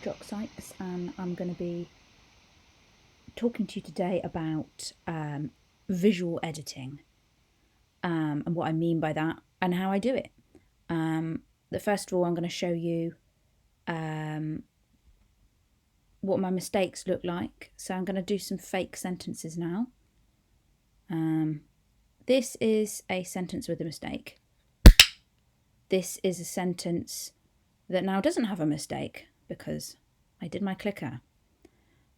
Jock Sykes, and I'm going to be talking to you today about visual editing and what I mean by that and how I do it. First of all, I'm going to show you what my mistakes look like. So I'm going to do some fake sentences now. This is a sentence with a mistake. This is a sentence that now doesn't have a mistake because I did my clicker.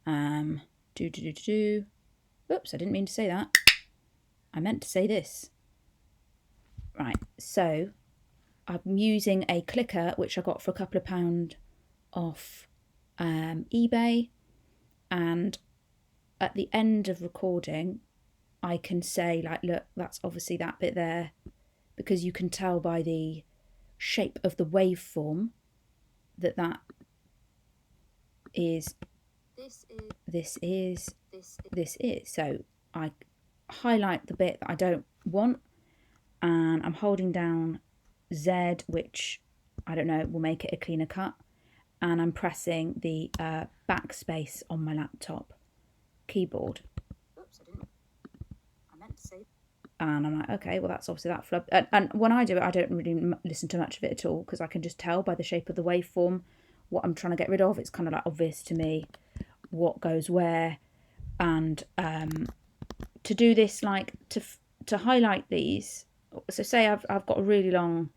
Oops, I didn't mean to say that. I meant to say this. Right, so I'm using a clicker which I got for a couple of pound off eBay, and at the end of recording I can say, like, look, that's obviously that bit there, because you can tell by the shape of the waveform that is this is. So I highlight the bit that I don't want, and I'm holding down Z, which I don't know will make it a cleaner cut, and I'm pressing the backspace on my laptop keyboard. Oops, I meant to say. And I'm like, okay, well, that's obviously that flub. And when I do it, I don't really listen to much of it at all, because I can just tell by the shape of the waveform what I'm trying to get rid of. It's kind of like obvious to me what goes where. And to do this, like to highlight these, so say I've got a really long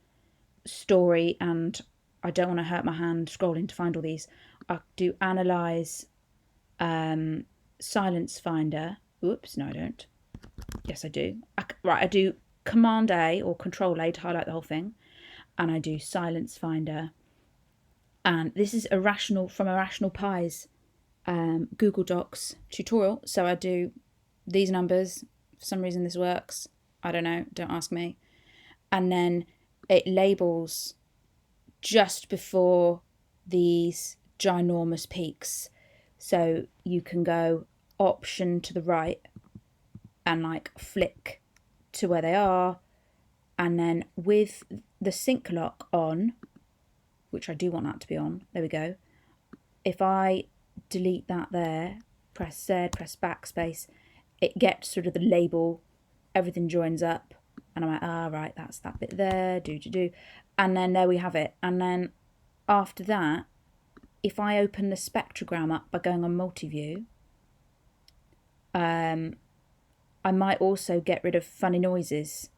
story and I don't want to hurt my hand scrolling to find all these. I do analyze, silence finder. Oops, no I don't. Yes I do. I do Command A or Control A to highlight the whole thing, and I do silence finder. And this is from Irrationalpie's Google Docs tutorial. So I do these numbers. For some reason this works. I don't know, don't ask me. And then it labels just before these ginormous peaks. So you can go option to the right and like flick to where they are. And then with the sync lock on, which I do want that to be on, there we go. If I delete that there, press Z, press backspace, it gets sort of the label, everything joins up, and I'm like, right, that's that bit there, do. And then there we have it. And then after that, if I open the spectrogram up by going on multi-view, I might also get rid of funny noises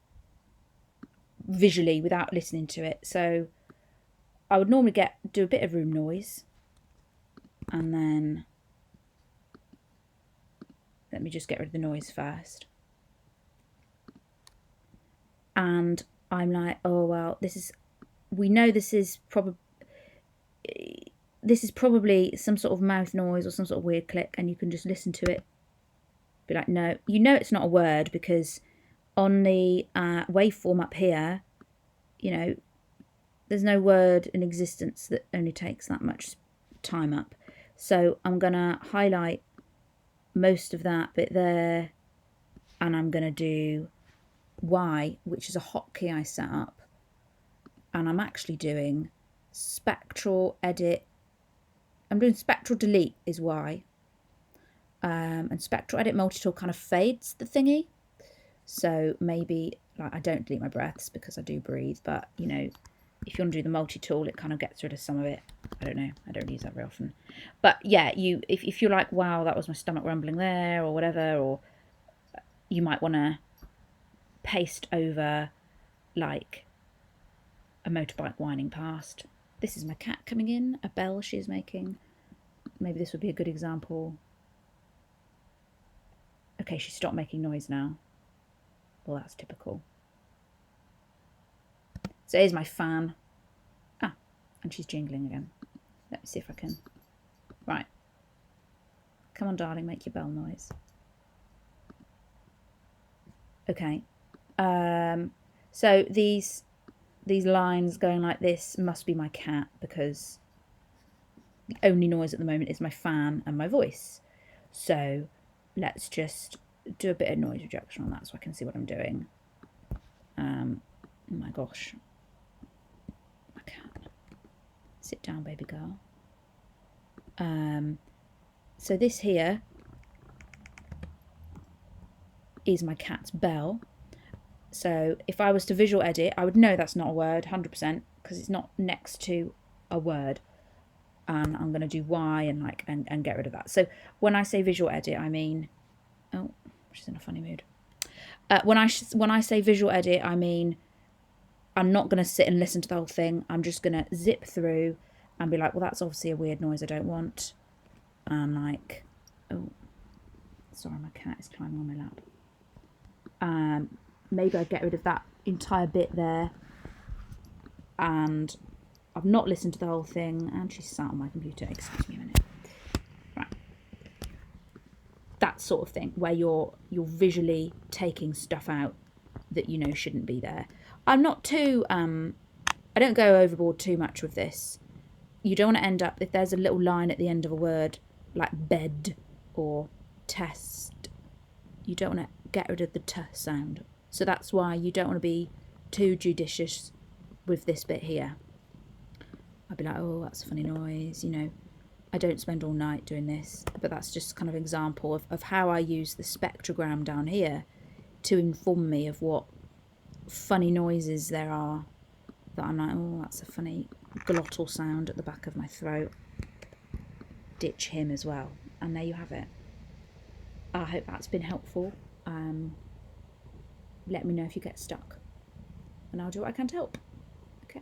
visually without listening to it. So I would normally do a bit of room noise, and then let me just get rid of the noise first. And I'm like, oh well, we know this is probably some sort of mouth noise or some sort of weird click, and you can just listen to it, be like, no, you know it's not a word, because on the waveform up here, you know, there's no word in existence that only takes that much time up. So I'm gonna highlight most of that bit there, and I'm gonna do Y, which is a hotkey I set up, and I'm actually doing spectral edit. I'm doing spectral delete is Y, and spectral edit multi-tool kind of fades the thingy. So maybe, like, I don't delete my breaths because I do breathe, but you know, if you want to do the multi-tool, it kind of gets rid of some of it. I don't know, I don't use that very often. But yeah, if you're like, wow, that was my stomach rumbling there, or whatever, or you might want to paste over like a motorbike whining past. This is my cat coming in, a bell she is making. Maybe this would be a good example. Okay, she stopped making noise now. Well, that's typical. So here's my fan. And she's jingling again. Let me see if I can. Right. Come on, darling, make your bell noise. Okay. So these lines going like this must be my cat, because the only noise at the moment is my fan and my voice. So let's just do a bit of noise reduction on that so I can see what I'm doing. Oh my gosh. My cat. Sit down, baby girl. So this here is my cat's bell. So if I was to visual edit, I would know that's not a word, 100%, because it's not next to a word. And I'm going to do Y and get rid of that. So when I say visual edit, I mean, oh, she's in a funny mood. When I say visual edit, I mean, I'm not going to sit and listen to the whole thing. I'm just going to zip through and be like, well, that's obviously a weird noise I don't want. And like, oh, sorry, my cat is climbing on my lap. Maybe I'd get rid of that entire bit there. And I've not listened to the whole thing, and she's sat on my computer. Excuse me a minute. Right. That sort of thing, where you're visually taking stuff out that you know shouldn't be there. I'm not too, I don't go overboard too much with this. You don't want to end up, if there's a little line at the end of a word, like bed or test, you don't want to get rid of the t sound. So that's why you don't want to be too judicious with this bit here. I'd be like, oh, that's a funny noise, you know. I don't spend all night doing this, but that's just kind of an example of how I use the spectrogram down here to inform me of what funny noises there are that I'm like, oh, that's a funny glottal sound at the back of my throat. Ditch him as well. And there you have it. I hope that's been helpful. Let me know if you get stuck, and I'll do what I can to help. Okay.